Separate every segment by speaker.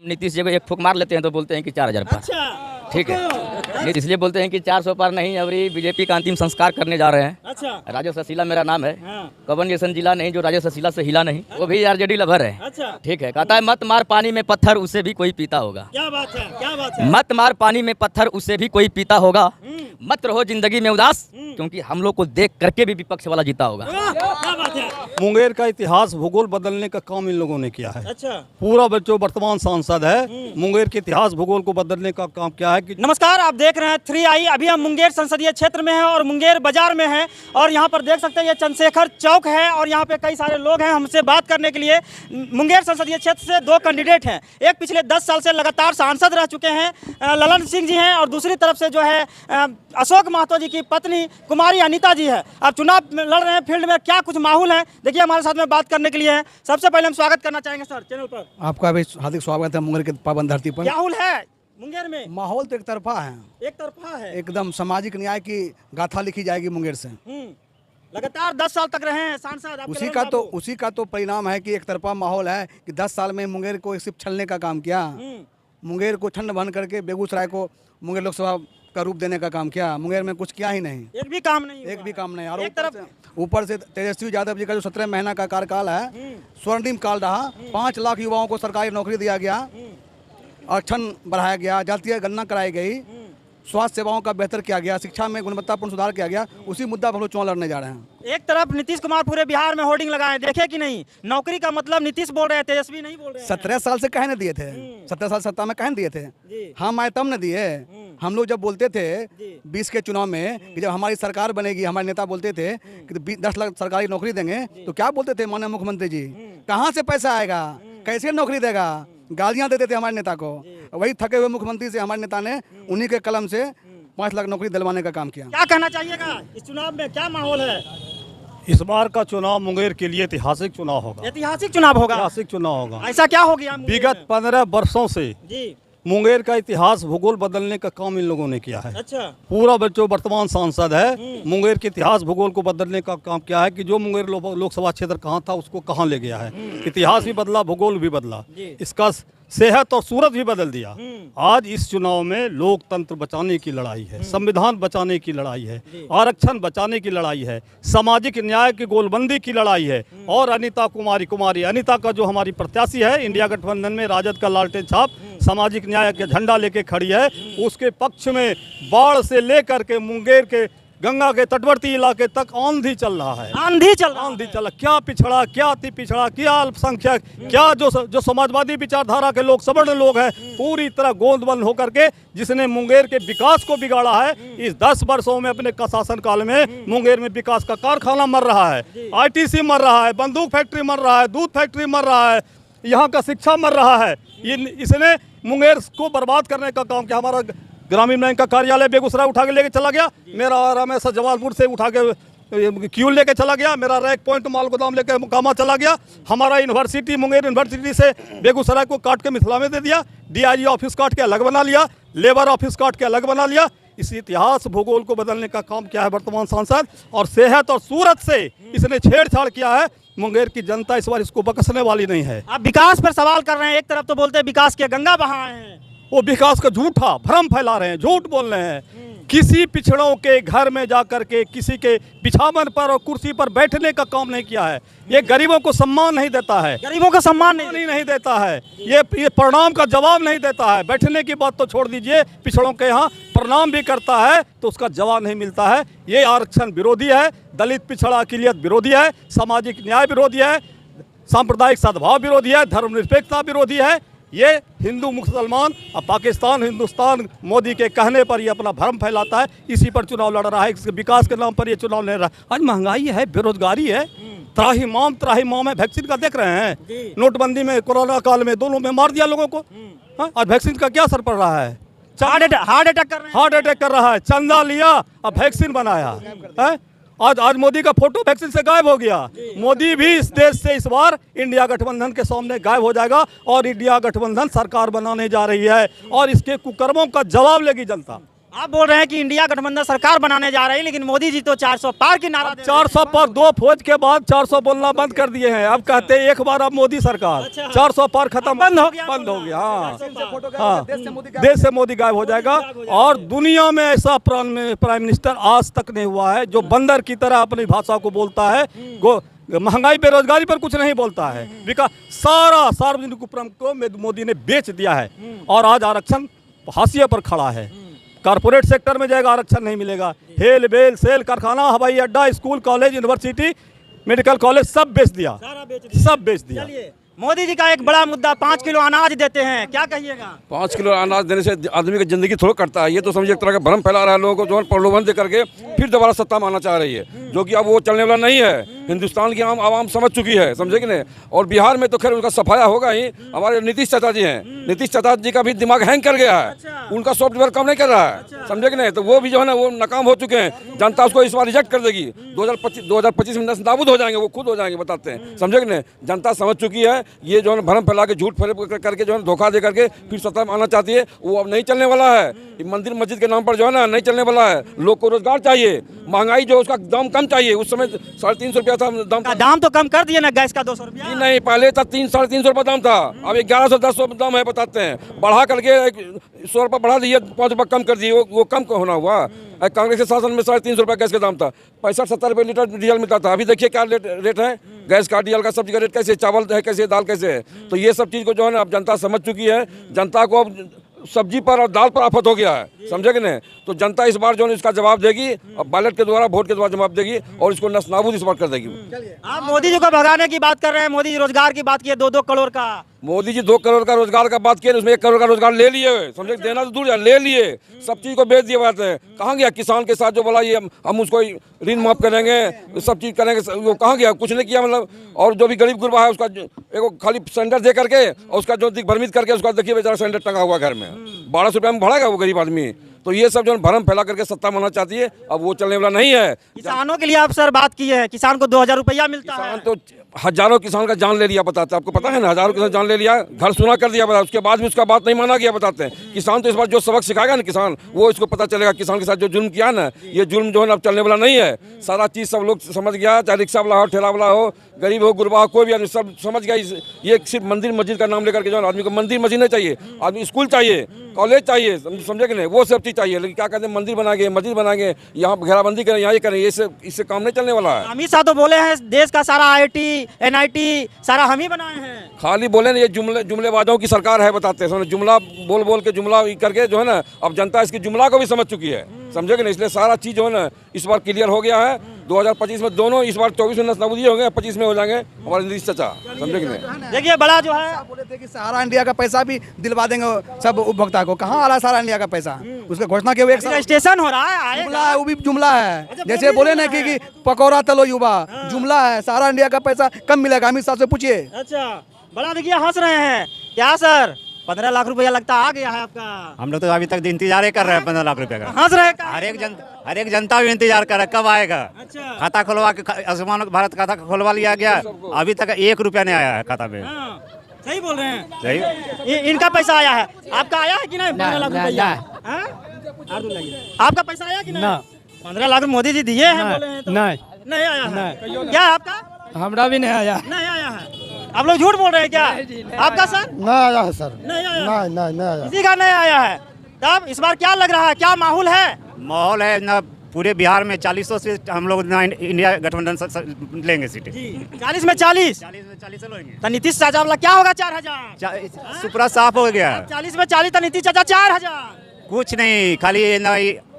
Speaker 1: नीतीश जी को एक फूक मार लेते हैं तो बोलते हैं कि 4000 पार।
Speaker 2: अच्छा,
Speaker 1: ठीक है, इसलिए बोलते हैं कि 400 पार नहीं। अभी बीजेपी का अंतिम संस्कार करने जा रहे हैं।
Speaker 2: अच्छा,
Speaker 1: राजेश असीला मेरा नाम है।
Speaker 2: हाँ,
Speaker 1: कवन जैसन जिला नहीं जो राजेश असीला से हिला नहीं। वो भी आरजेडी लवर है।
Speaker 2: अच्छा,
Speaker 1: ठीक है, कहता है मत मार पानी में पत्थर उसे भी कोई पीता होगा।
Speaker 2: क्या बात है, क्या बात है।
Speaker 1: मत मार पानी में पत्थर उसे भी कोई पीता होगा। मत रहो जिंदगी में उदास, क्योंकि हम लोग को देख करके भी विपक्ष वाला जीता होगा।
Speaker 2: क्या बात है।
Speaker 3: मुंगेर का इतिहास भूगोल बदलने का काम इन लोगों ने किया है।
Speaker 2: अच्छा,
Speaker 3: पूरा जो वर्तमान सांसद है मुंगेर के इतिहास भूगोल को बदलने का काम क्या है कि
Speaker 2: नमस्कार, आप देख रहे हैं 3i। अभी हम मुंगेर संसदीय क्षेत्र में हैं और मुंगेर बाजार में हैं और यहाँ पर देख सकते हैं ये चंद्रशेखर चौक है और यहाँ पे कई सारे लोग हैं हमसे बात करने के लिए। मुंगेर संसदीय क्षेत्र से दो कैंडिडेट हैं। एक पिछले 10 साल से लगातार सांसद रह चुके हैं, ललन सिंह जी हैं, और दूसरी तरफ से जो है अशोक महतो जी की पत्नी कुमारी अनीता जी है। अब चुनाव लड़ रहे हैं, फील्ड में क्या कुछ माहौल है देखिए। हमारे साथ में बात करने के लिए है। सबसे पहले हम स्वागत करना चाहेंगे सर चैनल पर।
Speaker 4: आपका भी हार्दिक स्वागत है मुंगेर के पावन धरती पर।
Speaker 2: क्या माहौल है मुंगेर में?
Speaker 4: माहौल तो एक तरफा है,
Speaker 2: एक तरफा है,
Speaker 4: एकदम सामाजिक न्याय की गाथा लिखी जाएगी मुंगेर से।
Speaker 2: लगातार 10 साल तक रहे हैं सांसद।
Speaker 4: उसी का तो परिणाम है कि एक तरफा माहौल है कि 10 साल में मुंगेर को सिर्फ छलने का काम किया। मुंगेर को ठंड बंद करके बेगूसराय को मुंगेर लोकसभा का रूप देने का काम किया। मुंगेर में कुछ किया ही नहीं,
Speaker 2: एक भी काम नहीं,
Speaker 4: एक भी काम नहीं। और
Speaker 2: एक तरफ
Speaker 4: ऊपर से तेजस्वी यादव जी का जो 17 महीना का कार्यकाल है स्वर्णिम काल रहा। 5 लाख युवाओं को सरकारी नौकरी दिया गया, आरक्षण बढ़ाया गया, जातीय गणना कराई गई, स्वास्थ्य सेवाओं का बेहतर किया गया, शिक्षा में गुणवत्तापूर्ण सुधार किया गया। उसी मुद्दा पर हम लोग चुनाव लड़ने जा रहे हैं।
Speaker 2: एक तरफ नीतीश कुमार पूरे बिहार में होर्डिंग लगाए, देखे कि नहीं? नौकरी का मतलब नीतीश बोल रहे हैं, तेजस्वी नहीं बोल रहे हैं।
Speaker 4: 17 साल से कहने दिए थे, 17 साल सत्ता में कहने दिए थे। हम आए तब न दिए। हम लोग जब बोलते थे 20 के चुनाव में कि जब हमारी सरकार बनेगी, हमारे नेता बोलते थे कि 10 लाख सरकारी नौकरी देंगे, तो क्या बोलते थे माननीय मुख्यमंत्री जी? कहाँ से पैसा आएगा, कैसे नौकरी देगा? गालियाँ देते थे हमारे नेता को। वही थके हुए मुख्यमंत्री से हमारे नेता ने उन्हीं के कलम से 5 लाख नौकरी दिलवाने का काम किया।
Speaker 2: क्या कहना चाहिएगा इस चुनाव में, क्या माहौल है?
Speaker 3: इस बार का चुनाव मुंगेर के लिए ऐतिहासिक चुनाव होगा।
Speaker 2: ऐतिहासिक चुनाव होगा।
Speaker 3: ऐतिहासिक चुनाव होगा।
Speaker 2: ऐसा क्या हो गया?
Speaker 3: विगत 15 वर्षों से
Speaker 2: जी,
Speaker 3: मुंगेर का इतिहास भूगोल बदलने का काम इन लोगों ने किया है।
Speaker 2: अच्छा,
Speaker 3: पूरा जो वर्तमान सांसद है मुंगेर के इतिहास भूगोल को बदलने का काम क्या है कि जो मुंगेर लोकसभा क्षेत्र कहाँ था उसको कहाँ ले गया है। इतिहास भी बदला, भूगोल भी बदला, इसका सेहत और सूरत भी बदल दिया। आज इस चुनाव में लोकतंत्र बचाने की लड़ाई है, संविधान बचाने की लड़ाई है, आरक्षण बचाने की लड़ाई है, सामाजिक न्याय की गोलबंदी की लड़ाई है। और अनीता कुमारी अनीता का जो हमारी प्रत्याशी है इंडिया गठबंधन में राजद का लालटेन छाप सामाजिक न्याय के झंडा लेके खड़ी है, उसके पक्ष में बाढ़ से लेकर के मुंगेर के गंगा के तटवर्ती इलाके तक आंधी चल रहा है।
Speaker 2: आंधी चल
Speaker 3: क्या पिछड़ा, क्या अति पिछड़ा, क्या अल्पसंख्यक, क्या जो समाजवादी विचारधारा के लोग, सवर्ण लोग हैं, पूरी तरह गोंदबंद होकर के जिसने मुंगेर के विकास को बिगाड़ा है। इस 10 वर्षों में अपने का शासनकाल में मुंगेर में विकास का कारखाना मर रहा है, ITC मर रहा है, बंदूक फैक्ट्री मर रहा है, दूध फैक्ट्री मर रहा है, यहाँ का शिक्षा मर रहा है। इसने मुंगेर को बर्बाद करने का काम किया। हमारा ग्रामीण बैंक का कार्यालय बेगूसराय उठा के लेके चला गया, मेरा रमेश जमालपुर से उठा के क्यूल लेके चला गया, मेरा रैक पॉइंट माल गोदाम लेके मुकामा चला गया, हमारा यूनिवर्सिटी मुंगेर यूनिवर्सिटी से बेगूसराय को काट के मिथिला में दे दिया, DIG ऑफिस काट के अलग बना लिया, लेबर ऑफिस काट के अलग बना लिया। इस इतिहास भूगोल को बदलने का काम किया है वर्तमान सांसद, और सेहत और सूरत से इसने छेड़छाड़ किया है। मुंगेर की जनता इस बार इसको बख्शने वाली नहीं है।
Speaker 2: आप विकास पर सवाल कर रहे हैं, एक तरफ तो बोलते हैं विकास के गंगा बहाए हैं,
Speaker 3: वो विकास का झूठा भ्रम फैला रहे हैं, झूठ बोल रहे हैं। किसी पिछड़ों के घर में जाकर के किसी के बिछावन पर और कुर्सी पर बैठने का काम नहीं किया है। ये गरीबों को सम्मान नहीं देता है,
Speaker 2: गरीबों का सम्मान
Speaker 3: नहीं देता है, ये प्रणाम का जवाब नहीं देता है। बैठने की बात तो छोड़ दीजिए, पिछड़ों के यहाँ प्रणाम भी करता है तो उसका जवाब नहीं मिलता है। ये आरक्षण विरोधी है, दलित पिछड़ा अक़लियत विरोधी है, सामाजिक न्याय विरोधी है, सांप्रदायिक सद्भाव विरोधी है, धर्मनिरपेक्षता विरोधी है। ये हिंदू मुसलमान और पाकिस्तान हिंदुस्तान मोदी के कहने पर ये अपना भ्रम फैलाता है, इसी पर चुनाव लड़ रहा है, इसके विकास के नाम पर ये चुनाव लड़ रहा है। आज महंगाई है, बेरोजगारी है, त्राहिमाम है। वैक्सीन का देख रहे हैं, नोटबंदी में, कोरोना काल में, दोनों में मार दिया लोगों को। आज वैक्सीन का क्या असर पड़ रहा है?
Speaker 2: हार्ट अटैक कर रहा है।
Speaker 3: चंदा लिया अब वैक्सीन बनाया है। आज मोदी का फोटो वैक्सीन से गायब हो गया। मोदी भी इस देश से इस बार इंडिया गठबंधन के सामने गायब हो जाएगा और इंडिया गठबंधन सरकार बनाने जा रही है और इसके कुकर्मों का जवाब लेगी जनता।
Speaker 2: आप बोल रहे हैं कि इंडिया गठबंधन सरकार बनाने जा रही है, लेकिन मोदी जी तो 400 पार की नारा दे रहे हैं।
Speaker 3: 400 पर 2 फौज के बाद 400 बोलना बंद कर दिए हैं। अब कहते हैं एक बार अब मोदी सरकार, 400 पार खत्म,
Speaker 2: बंद हो गया,
Speaker 3: बंद हो गया। हाँ,
Speaker 2: 400 पार।
Speaker 3: हाँ, देश से मोदी गायब हो जाएगा। और दुनिया में ऐसा प्राइम मिनिस्टर आज तक नहीं हुआ है जो बंदर की तरह अपनी भाषा को बोलता है, महंगाई बेरोजगारी पर कुछ नहीं बोलता है। विकास सारा सार्वजनिक उपक्रम को मोदी ने बेच दिया है और आज आरक्षण हाशिए पर खड़ा है। कारपोरेट सेक्टर में जाएगा, आरक्षण नहीं मिलेगा। हेल बेल सेल कारखाना, हवाई अड्डा, school college university medical college सब बेच दिया, सब बेच दिया।
Speaker 2: मोदी जी का एक बड़ा मुद्दा 5 किलो अनाज देते हैं, क्या कहिएगा?
Speaker 5: 5 किलो अनाज देने से आदमी की जिंदगी थोड़ा कटता है। ये तो समझिए एक तरह का भ्रम फैला रहा है लोगों को, जो प्रलोभन दे करके फिर दोबारा सत्ता में आना चाह रही है, जो कि अब वो चलने वाला नहीं है। हिंदुस्तान की आवाम समझ चुकी है, समझे कि नहीं। और बिहार में तो खैर उनका सफाया होगा ही। हमारे नीतीश चाचा जी हैं, नीतीश चाचा जी का भी दिमाग हैंग कर गया है, उनका सॉफ्टवेयर काम नहीं कर रहा है, समझे कि नहीं। तो वो भी जो है ना वो नाकाम हो चुके हैं। जनता उसको इस बार रिजेक्ट कर देगी। 2025 में नाबूद हो जाएंगे, वो खुद हो जाएंगे, बताते हैं, समझे कि नहीं। जनता समझ चुकी है। ये जो है भ्रम फैला के झूठ फरेब करके जो है धोखा दे करके फिर सत्ता में आना चाहती है, वो अब नहीं चलने वाला है। मंदिर मस्जिद के नाम पर जो है ना नहीं चलने वाला है। लोग को रोजगार चाहिए, महंगाई जो उसका दाम कम चाहिए। उस समय 350 रुपया था
Speaker 2: दाम तो कम कर दिए ना गैस का, 200 रुपया
Speaker 5: नहीं, पहले था 300-350 रुपया दाम था, अब 1100-1000 दाम है, बताते हैं। बढ़ा करके 100 रुपया बढ़ा दिए, 5 रुपया कम कर दिए, वो कम होना हुआ। कांग्रेस के शासन में 350 रुपया गैस का दाम था, 65-70 रुपये लीटर डीजल मिलता था। अभी देखिए क्या रेट है गैस का, डीजल का, सब्जी का रेट कैसे, चावल है कैसे, दाल कैसे है। तो ये सब चीज़ को जो है ना अब जनता समझ चुकी है। जनता को अब सब्जी पर और दाल पर आफत हो गया है, समझे कि नहीं। तो जनता इस बार जो है इसका जवाब देगी, अब बैलेट के द्वारा, वोट के द्वारा जवाब देगी और इसको नस्तानाबूद इस बार कर देगी।
Speaker 2: आप मोदी जी को भगाने की बात कर रहे हैं। मोदी जी रोजगार की बात की है, 2-2 करोड़ का।
Speaker 5: मोदी जी 2 करोड़ का रोजगार का बात किए, उसमें 1 करोड़ का रोजगार ले लिए, समझे। देना तो दूर है, ले लिए, सब चीज़ को बेच दिए। बात है, कहाँ गया किसान के साथ जो बोला ये हम उसको ऋण माफ करेंगे, सब चीज़ करेंगे, वो कहाँ गया, कुछ नहीं किया। मतलब और जो भी गरीब गुरबा है उसका एक खाली सिलेंडर दे करके और उसका जो दिग्भ्रमित करके उसका देखिए बेचारा सिलेंडर टंगा हुआ घर में, 1200 रुपये में बढ़ाएगा वो गरीब आदमी। तो ये सब जो भरम फैला करके सत्ता मानना चाहती है, अब वो चलने वाला नहीं है।
Speaker 2: किसानों के लिए आप सर बात की है, किसान को 2000 रुपया मिलता है।
Speaker 5: तो हजारों किसान का जान ले लिया, बताते हैं, आपको पता है ना। हजारों किसान जान ले लिया, घर सुना कर दिया, उसके बाद भी उसका बात नहीं माना गया, बताते हैं। किसान तो इस बार जो सबक सिखाएगा ना किसान, वो इसको पता चलेगा। किसान के साथ जो जुल्म किया ना, ये जुल्म जो है ना अब चलने वाला नहीं है। सारा चीज़ सब लोग समझ गया, चाहे रिक्शा वाला हो, ठेला वाला हो, गरीब हो, गुरबा हो, कोई भी आदमी सब समझ गया। ये सिर्फ मंदिर मस्जिद का नाम लेकर के जो है आदमी को मंदिर मस्जिद नहीं चाहिए, आदमी स्कूल चाहिए, कॉलेज चाहिए, समझे कि नहीं, वो सब चीज़ चाहिए। लेकिन क्या कहते हैं, मंदिर बनाएंगे, मस्जिद बनाएंगे, यहाँ घेराबंदी करें, यहाँ ये करें, इससे काम नहीं चलने वाला है।
Speaker 2: अमित शाह तो बोले हैं देश का सारा IIT NIT सारा हम ही बनाए हैं।
Speaker 5: खाली बोले ना, ये जुमलेबाजों की सरकार है, बताते हैं। जुमला बोल बोल के जुमला करके जो है ना अब जनता इसकी जुमला को भी समझ चुकी है, समझे कि नहीं। इसलिए सारा चीज़ जो है ना इस बार क्लियर हो गया है। 2025 में दोनों, इस बार 24 में नस्ताबूदी हो गए, 25 में हो जाएंगे हमारे नीतीश चाचा, समझे कि नहीं।
Speaker 2: देखिए बड़ा जो है,
Speaker 4: बोले थे कि सारा इंडिया का पैसा भी दिलवा देंगे सब उपभोक्ता को। कहाँ आ रहा है सारा इंडिया का पैसा? उसका घोषणा के हुए
Speaker 2: स्टेशन हो रहा है,
Speaker 4: जुमला है, वो भी जुमला है। जैसे बोले ना कि पकौड़ा तलो युवा, जुमला है। सारा इंडिया का पैसा कम मिलेगा, अमित शाह से पूछिए।
Speaker 2: अच्छा, बड़ा देखिए हंस रहे हैं क्या सर? 15 लाख रुपया लगता आ गया है आपका।
Speaker 6: हम लोग तो अभी तक इंतजार ही कर रहे हैं 15 लाख रुपए का।
Speaker 2: हंस रहे हैं।
Speaker 6: हर एक जनता भी इंतजार कर रहा है कब आएगा।
Speaker 2: अच्छा।
Speaker 6: खाता खुलवा के आयुष्मान भारत खाता खुलवा लिया गया, अभी तक 1 रुपया नहीं आया है खाता में।
Speaker 2: हाँ, सही बोल रहे हैं।
Speaker 6: सही,
Speaker 2: इनका पैसा आया है, आपका आया है कि नहीं? 15 लाख रुपया आपका पैसा आया कि नहीं? 15 लाख मोदी जी दिए हैं, बोले हैं तो। नहीं आया है। क्या आपका?
Speaker 7: हमरा भी नहीं आया।
Speaker 2: नहीं आया है। आप लोग झूठ बोल रहे हैं क्या? आपका सर?
Speaker 7: नहीं आया है सर।
Speaker 2: नहीं आया।
Speaker 7: नहीं आया।
Speaker 2: किसी का नहीं आया है। तब इस बार क्या लग रहा है, क्या माहौल है?
Speaker 6: माहौल है ना पूरे बिहार में 40 से हम लोग इंडिया गठबंधन लेंगे सीटें।
Speaker 2: 40 में 40
Speaker 6: में 40 लेंगे।
Speaker 2: तो नीतीश चाचा वाला क्या होगा? 4000।
Speaker 6: सुपरा साफ हो गया।
Speaker 2: 40 में 40 तो नीतीश चाचा 4000।
Speaker 6: कुछ नहीं, खाली ना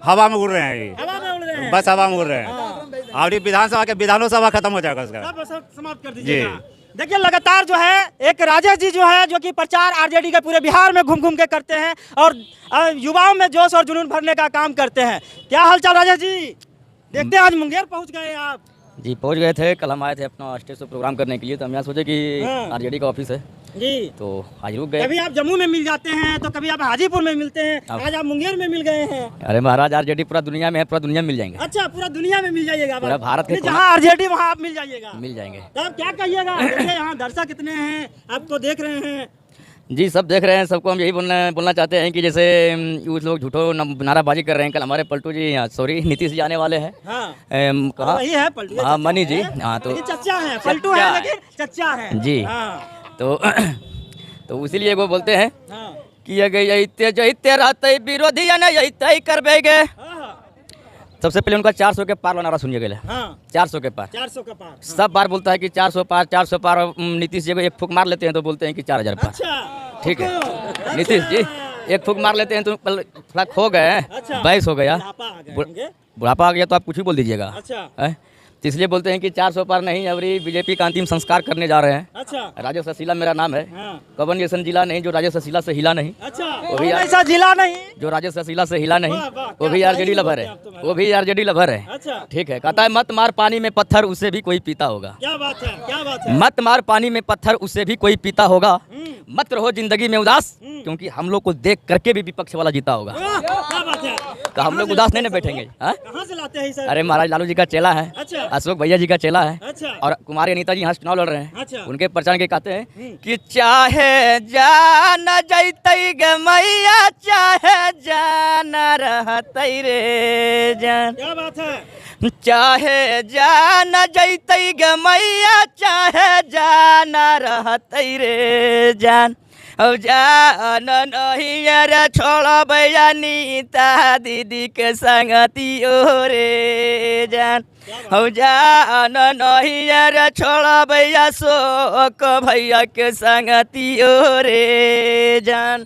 Speaker 6: हवा में उड़ रहे हैं ये।
Speaker 2: हवा में उड़ रहे हैं।
Speaker 6: बस हवा में उड़ रहे हैं। और ये विधानसभा के विधानसभा खत्म हो जाएगा उसका।
Speaker 2: सब समाप्त कर दीजिएगा। देखिए लगातार जो है एक राजेश जी जो है, जो कि प्रचार RJD के पूरे बिहार में घूम घूम के करते हैं और युवाओं में जोश और जुनून भरने का काम करते हैं। क्या हालचाल राजेश जी? देखते हैं आज मुंगेर पहुंच गए आप।
Speaker 1: जी पहुंच गए थे, कल हम आए थे अपना स्टेज से प्रोग्राम करने के लिए। तो हम यहाँ सोचे कि
Speaker 2: हाँ।
Speaker 1: RJD का ऑफिस है
Speaker 2: जी,
Speaker 1: तो आज रुक गए।
Speaker 2: कभी आप जम्मू में मिल जाते हैं तो कभी आप हाजीपुर में मिलते हैं, आज आप मुंगेर में मिल गए हैं।
Speaker 1: अरे महाराज RJD पूरा दुनिया में है, पूरा दुनिया में मिल जाएंगे।
Speaker 2: अच्छा, पूरा दुनिया में मिल जाइएगा।
Speaker 1: पूरा भारत के
Speaker 2: जहाँ RJD वहाँ आप मिल जाइएगा।
Speaker 1: मिल जाएंगे।
Speaker 2: तब क्या कहिएगा? देखिए यहाँ दर्शक कितने हैं, आपको देख रहे हैं।
Speaker 1: जी सब देख रहे हैं, सबको हम यही बोलना चाहते हैं कि जैसे कुछ लोग झूठो नाराबाजी कर रहे हैं। कल हमारे पलटू जी, सॉरी नीतीश जी आने वाले हैं।
Speaker 2: हाँ।
Speaker 1: कहा
Speaker 2: वही है पलटू।
Speaker 1: हाँ मनी जी, हाँ तो
Speaker 2: लेकिन चच्चा है, पलटू है लेकिन चच्चा है
Speaker 1: जी।
Speaker 2: हाँ।
Speaker 1: तो इसीलिए वो बोलते हैं
Speaker 2: हाँ।
Speaker 1: कि अगर जैते रहते विरोधी यही करबेगे। सबसे पहले उनका 400 के पार नारा सुनिए गए।
Speaker 2: हाँ।
Speaker 1: 400 के पार,
Speaker 2: 400 का पार।
Speaker 1: सब बार बोलता है कि 400 पार 400 पार। नीतीश जी को एक फूक मार लेते हैं तो बोलते हैं कि 4000 पार।
Speaker 2: अच्छा
Speaker 1: ठीक है नीतीश जी, एक फूक मार लेते हैं तो थोड़ा खो गए,
Speaker 2: अच्छा।
Speaker 1: बहस हो गया,
Speaker 2: बुढ़ापा आ गए होंगे।
Speaker 1: बुढ़ापा आ गया तो आप कुछ भी बोल दीजिएगा।
Speaker 2: अच्छा।
Speaker 1: है? तो इसलिए बोलते हैं कि 400 पार नहीं, अभी बीजेपी का अंतिम संस्कार करने जा रहे हैं।
Speaker 2: अच्छा।
Speaker 1: राजेश ससीला मेरा नाम है।
Speaker 2: हाँ।
Speaker 1: कवन जैसन जिला नहीं जो राजेश ससीला से हिला नहीं।
Speaker 2: अच्छा।
Speaker 1: वो भी
Speaker 2: ऐसा जिला नहीं
Speaker 1: जो राजेश ससीला से हिला नहीं,
Speaker 2: वाह, वाह,
Speaker 1: वो भी
Speaker 2: क्या
Speaker 1: आरजेडी
Speaker 2: सही
Speaker 1: लवर है,
Speaker 2: बोलते हैं आप तो
Speaker 1: वो भी आरजेडी लवर है।
Speaker 2: अच्छा।
Speaker 1: ठीक है, कहता है मत मार पानी में पत्थर उसे भी कोई पीता होगा।
Speaker 2: क्या बात है, क्या बात है।
Speaker 1: मत मार पानी में पत्थर उसे भी कोई पीता होगा। मत रहो जिंदगी में उदास, क्योंकि हम लोग को देख करके भी विपक्ष वाला जीता होगा।
Speaker 2: वाह, क्या बात है।
Speaker 1: तो हम लोग उदास नहीं ना बैठेंगे। हाँ?
Speaker 2: कहाँ से लाते हैं सर?
Speaker 1: अरे महाराज लालू जी का चेला है,
Speaker 2: अच्छा।
Speaker 1: अशोक भैया जी का चेला है,
Speaker 2: अच्छा।
Speaker 1: और कुमारी अनीता जी यहाँ चुनाव लड़ रहे हैं।
Speaker 2: अच्छा।
Speaker 1: उनके प्रचार के कहते हैं कि चाहे जान जैतई गे मैया, चाहे जान रहतई रे जान।
Speaker 2: क्या बात है।
Speaker 1: चाहे जान जैतई गे मैया, चाहे जान रहतई रे जान। अब जान नहीं रे छोड़ भैया नीता दीदी के संगती रे जान। अब जान नहीं रे छोड़ भैया शोक भैया के संगती रे जान।